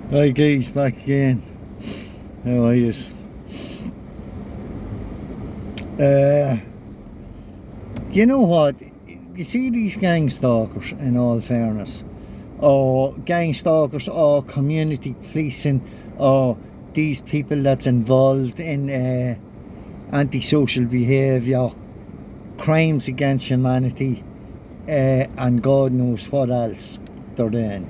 Right guys, back again. How are you? Do you know what? You see these gang stalkers, in all fairness, or gang stalkers, or community policing, or these people that's involved in antisocial behaviour, crimes against humanity, and God knows what else they're doing.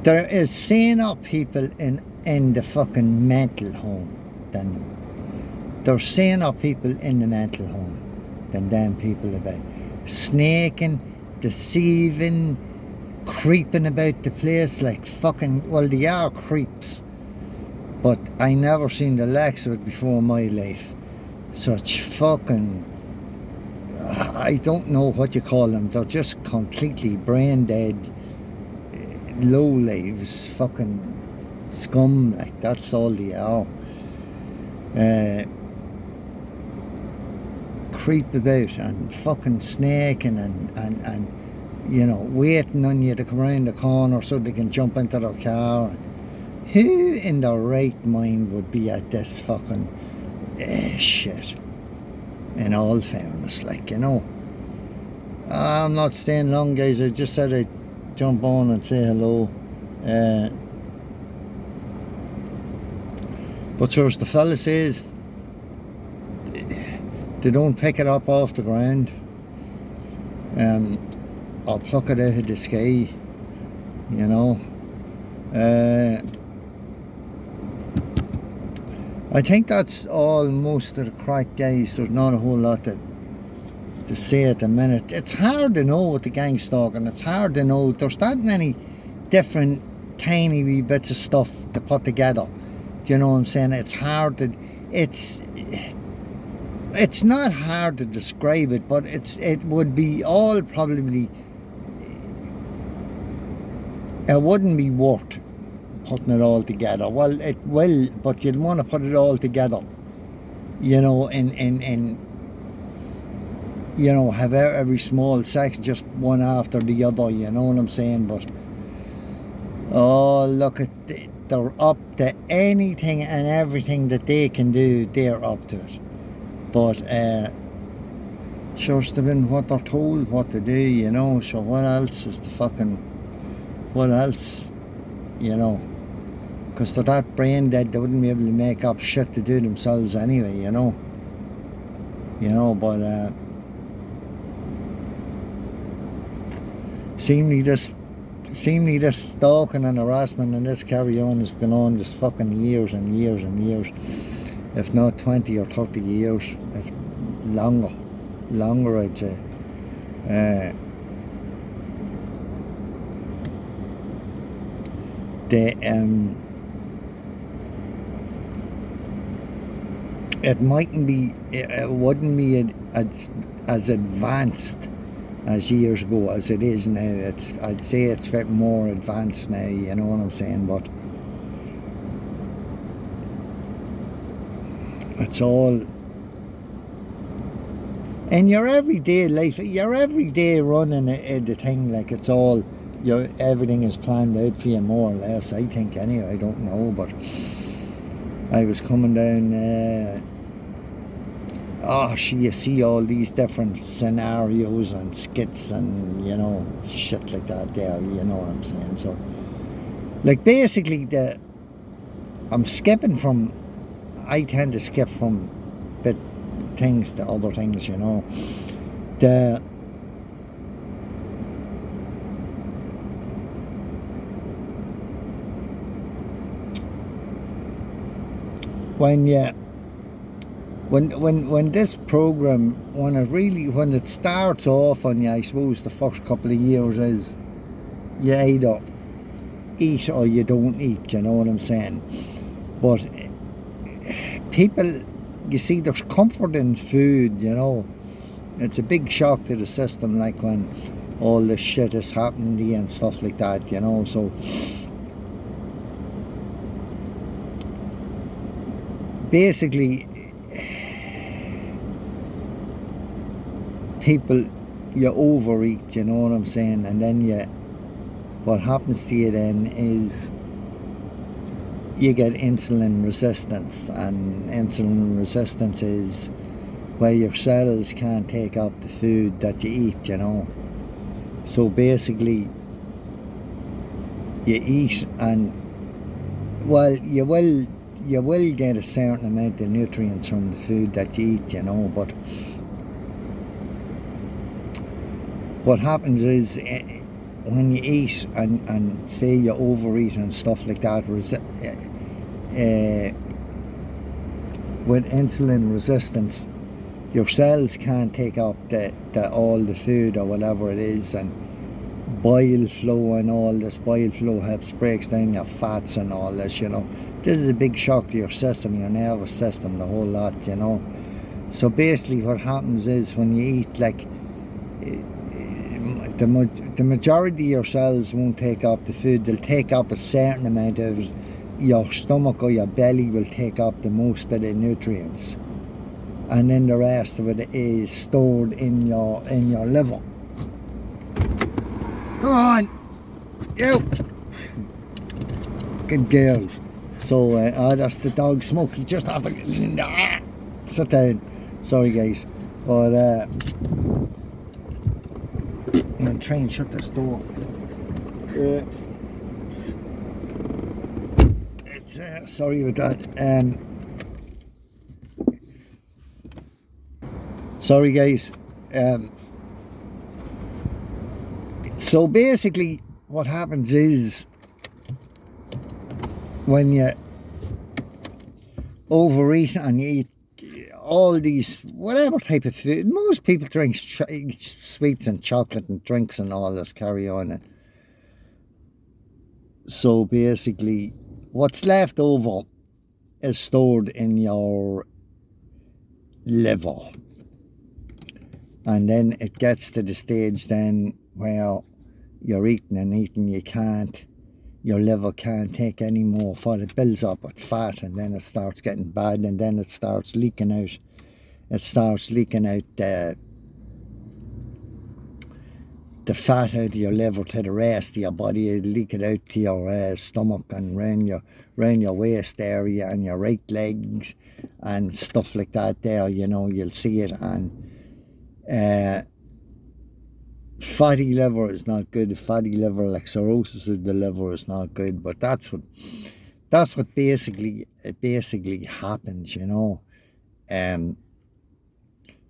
There is saner people in the fucking mental home than them. There's saner people in the mental home than them people about snaking, deceiving, creeping about the place like fucking, well, they are creeps, but I never seen the likes of it before in my life. Such fucking, I don't know what you call them, they're just completely brain dead, low lives, fucking scum, like that's all they are. Creep about and fucking snaking and you know, waiting on you to come around the corner so they can jump into their car. Who in their right mind would be at this fucking shit? In all fairness, like, you know. I'm not staying long, guys. I just said I'd jump on and say hello. But sure, as the fella says, they don't pick it up off the ground or pluck it out of the sky, you know. I think that's all most of the crack, guys. There's not a whole lot to say at the minute. It's hard to know with the gang stalking. It's hard to know. There's that many different tiny wee bits of stuff to put together. Do you know what I'm saying? It's hard to, it's not hard to describe it, but it would be all probably, it wouldn't be worth putting it all together. Well, it will, but you'd want to put it all together, you know, in you know, have every small section just one after the other, you know what I'm saying? But oh, look at they're up to anything and everything that they can do. They're up to it. But sure, it's been what they're told what to do, you know. So what else is the fucking, what else, you know? Because they're that brain dead, they wouldn't be able to make up shit to do themselves anyway, you know. You know, but seemingly this stalking and harassment and this carry on has gone on this fucking years and years and years, if not 20 or 30 years, if longer I'd say. It mightn't be, it wouldn't be as advanced as years ago as it is now. I'd say it's a bit more advanced now, you know what I'm saying, but it's all in your everyday life, your everyday running the thing, like it's all, everything is planned out for you more or less, I think anyway. I don't know, but I was coming down, you see all these different scenarios and skits and, you know, shit like that there, you know what I'm saying. So, like, basically, I tend to skip from bit things to other things, you know. When this program, when it starts off on you, I suppose the first couple of years is you either eat or you don't eat, you know what I'm saying. But people, you see, there's comfort in food, you know. It's a big shock to the system, like when all this shit is happening to you and stuff like that, you know. So basically, people, you overeat, you know what I'm saying, and then what happens to you then is you get insulin resistance, and insulin resistance is where your cells can't take up the food that you eat, you know. So basically, you eat, and well, you will get a certain amount of nutrients from the food that you eat, you know, but what happens is when you eat and say you overeat and stuff like that, with insulin resistance, your cells can't take up all the food or whatever it is, and bile flow and all this. Bile flow helps breaks down your fats and all this, you know. This is a big shock to your system, your nervous system, the whole lot, you know. So basically what happens is when you eat, like, the majority of your cells won't take up the food. They'll take up a certain amount of it. Your stomach or your belly will take up the most of the nutrients, and then the rest of it is stored in your liver. Come on, you good girl. So that's the dog Smokey. Just have to sit down. Sorry guys, but I'm gonna try and shut this door. Sorry about that. Sorry guys. So basically what happens is when you overeat and you eat all these whatever type of food, most people drink sweets and chocolate and drinks and all this carry on it. So basically what's left over is stored in your liver, and then it gets to the stage then where you're eating and eating, your liver can't take any more for it builds up with fat, and then it starts getting bad, and then it starts leaking out. It starts leaking out the fat out of your liver to the rest of your body. It'll leak it out to your stomach and round your waist area and your right legs and stuff like that there, you know, you'll see it. And fatty liver is not good. Fatty liver, like cirrhosis of the liver, is not good. But that's what basically happens, you know,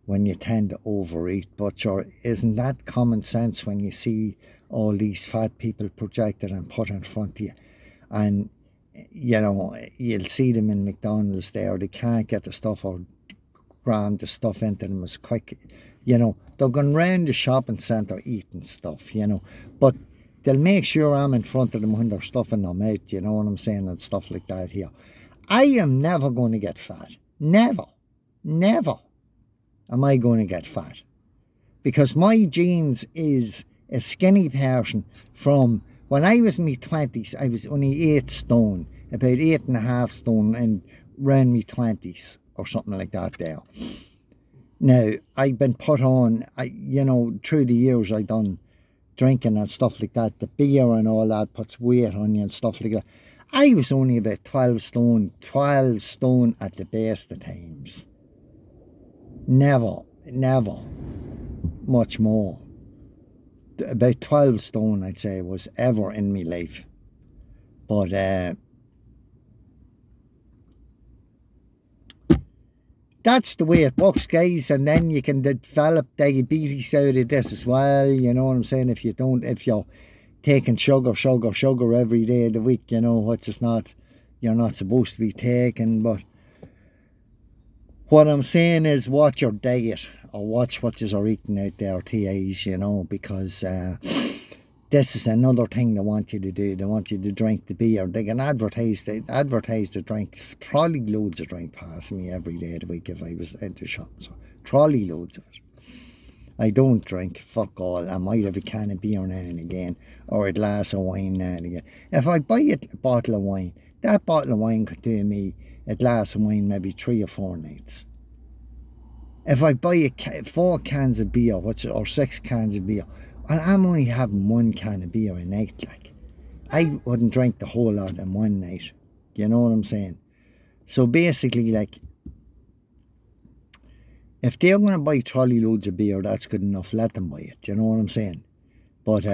when you tend to overeat. But sure, isn't that common sense when you see all these fat people projected and put in front of you? And you know, you'll see them in McDonald's there. They can't get the stuff or cram the stuff into them as quick. You know, they're going round the shopping centre eating stuff, you know, but they'll make sure I'm in front of them when they're stuffing their mouth, you know what I'm saying, and stuff like that here. I am never going to get fat. Never am I going to get fat, because my genes is a skinny person. From when I was in my 20s, I was only 8 stone, about 8.5 stone, and around my 20s or something like that there. Now, I've been put on, you know, through the years I done drinking and stuff like that. The beer and all that puts weight on you and stuff like that. I was only about 12 stone at the best of times. Never much more. About 12 stone, I'd say, was ever in my life. But that's the way it works, guys. And then you can develop diabetes out of this as well, you know what I'm saying, if you're taking sugar every day of the week, you know, which is you're not supposed to be taking. But what I'm saying is, watch your diet, or watch what you're eating out there, TAs, you know, because this is another thing they want you to do. They want you to drink the beer. They can advertise the drink, trolley loads of drink past me every day of the week if I was into shops. So, trolley loads of it. I don't drink, fuck all. I might have a can of beer now and again, or a glass of wine now and again. If I buy a bottle of wine, that bottle of wine could do me a glass of wine maybe 3 or 4 nights. If I buy 4 cans of beer, or 6 cans of beer, and I'm only having 1 can of beer a night, like, I wouldn't drink the whole lot in one night. You know what I'm saying? So basically, like, if they're going to buy trolley loads of beer, that's good enough. Let them buy it. You know what I'm saying? But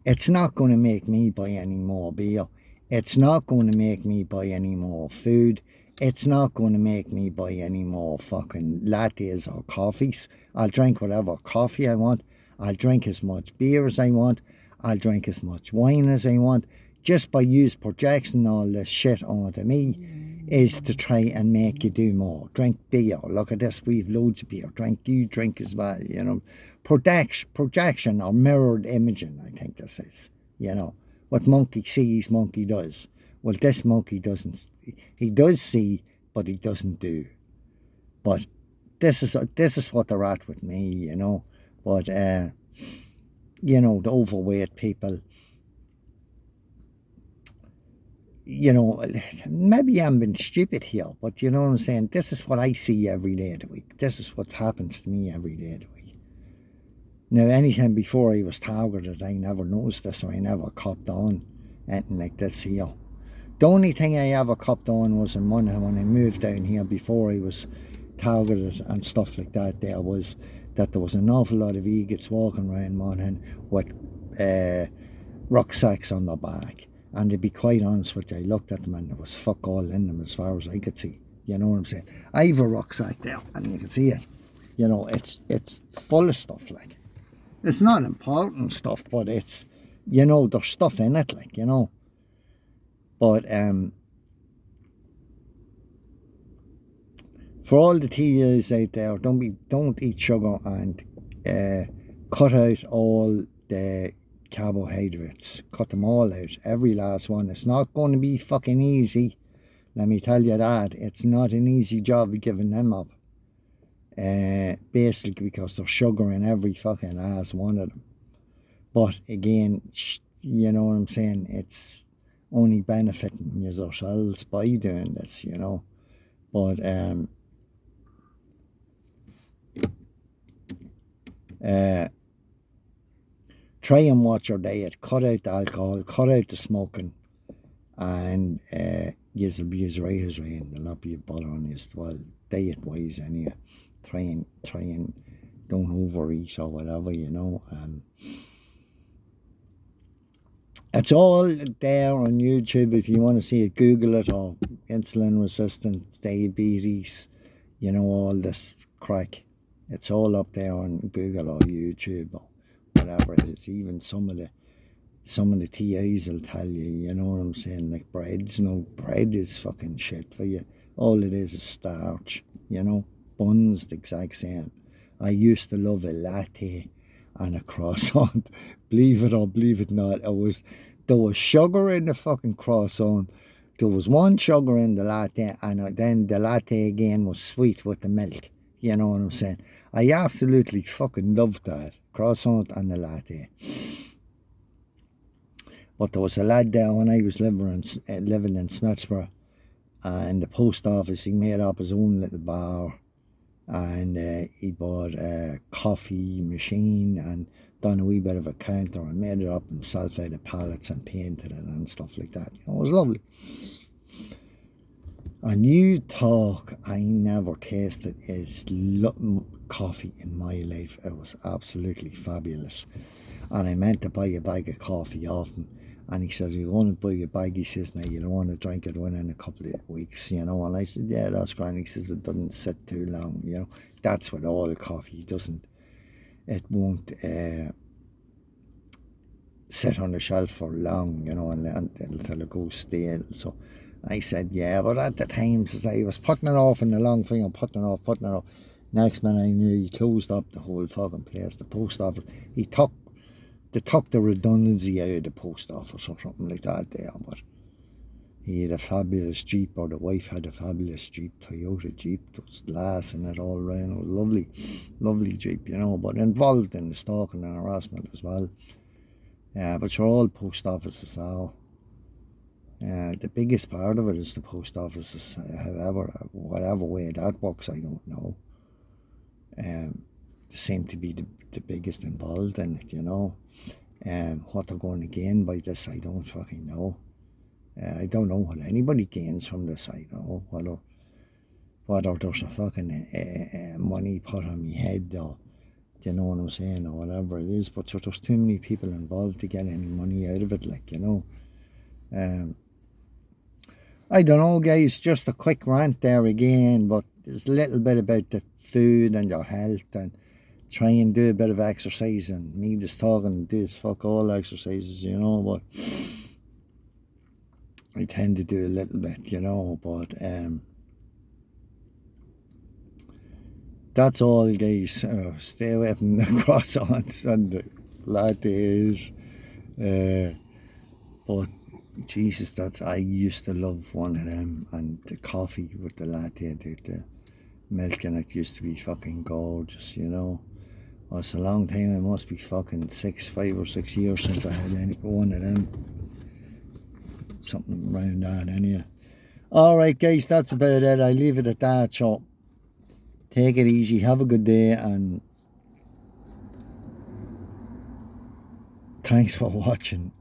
it's not going to make me buy any more beer. It's not going to make me buy any more food. It's not going to make me buy any more fucking lattes or coffees. I'll drink whatever coffee I want. I'll drink as much beer as I want. I'll drink as much wine as I want. Just by projecting all this shit onto me is to try and make you do more. Drink beer. Look at this. We've loads of beer. You drink as well, you know. Projection or mirrored imaging, I think this is, you know. What monkey sees, monkey does. Well, this monkey doesn't. He does see, but he doesn't do. But this is what they're at with me, you know. But you know, the overweight people, you know, maybe I'm being stupid here, but you know what I'm saying? This is what I see every day of the week. This is what happens to me every day of the week. Now, anytime before I was targeted, I never noticed this, or I never copped on anything like this here. The only thing I ever copped on was in Monaghan when I moved down here before I was targeted and stuff like that. There was an awful lot of egots walking around Monaghan with rucksacks on their back. And to be quite honest with you, I looked at them and there was fuck all in them as far as I could see. You know what I'm saying? I have a rucksack there and you can see it. You know, it's full of stuff, like. It's not important stuff, but it's, you know, there's stuff in it, like, you know. But for all the TAs out there, don't eat sugar and cut out all the carbohydrates. Cut them all out, every last one. It's not going to be fucking easy, let me tell you that. It's not an easy job giving them up. Basically because there's sugar in every fucking last one of them. But again, you know what I'm saying, it's only benefiting yourselves by doing this, you know. But try and watch your diet. Cut out the alcohol, cut out the smoking, and you'll be as right as rain. There'll not be a bother on you, well, diet wise anyway. Try and don't overeat or whatever, you know. It's all there on YouTube if you want to see it. Google it, or insulin resistance, diabetes, you know, all this crack. It's all up there on Google or YouTube or whatever it is. Even some of the TAs will tell you, you know what I'm saying, like breads. No, bread is fucking shit for you. All it is starch, you know. Buns, the exact same. I used to love a latte and a croissant. Believe it or believe it not, there was sugar in the fucking croissant. There was one sugar in the latte, and then the latte again was sweet with the milk. You know what I'm saying? I absolutely fucking loved that croissant and the latte. But there was a lad there when I was living in Smithsborough, and the post office, he made up his own little bar, and he bought a coffee machine and done a wee bit of a counter and made it up himself out of pallets and painted it and stuff like that. It was lovely. And you talk, I never tasted as coffee in my life. It was absolutely fabulous. And I meant to buy a bag of coffee off him. And he said, you want to buy a bag? He says, now you don't want to drink it within a couple of weeks, you know. And I said, yeah, that's grand. He says, it doesn't sit too long, you know. That's with all coffee. It won't sit on the shelf for long, you know, until it goes stale. So I said, yeah, but at the time, says I was putting it off in the long thing, and putting it off. Next minute I knew he closed up the whole fucking place, the post office. They took the redundancy out of the post office or something like that there, but he had a fabulous Jeep, or the wife had a fabulous Jeep, Toyota Jeep. There was glass in it all around. It was lovely Jeep, you know, but involved in the stalking and harassment as well. But you're all post offices are. The biggest part of it is the post offices. However, whatever way that works, I don't know. They seem to be the biggest involved in it, you know. What they're going to gain by this, I don't fucking know. I don't know what anybody gains from this. I don't know whether there's a fucking money put on my head, or do you know what I'm saying, or whatever it is. But there's too many people involved to get any money out of it, like, you know. I don't know, guys, just a quick rant there again, but there's a little bit about the food and your health, and try and do a bit of exercise, and me just talking this fuck all exercises, you know, but I tend to do a little bit, you know, but that's all, guys. Stay away from the croissants and the lattes, but Jesus, I used to love one of them, and the coffee with the latte, the milk in it used to be fucking gorgeous, you know. Well, it's a long time. It must be fucking 5 or 6 years since I had one of them. Something around that, anyway. Alright, guys, that's about it. I leave it at that. So take it easy, have a good day, and thanks for watching.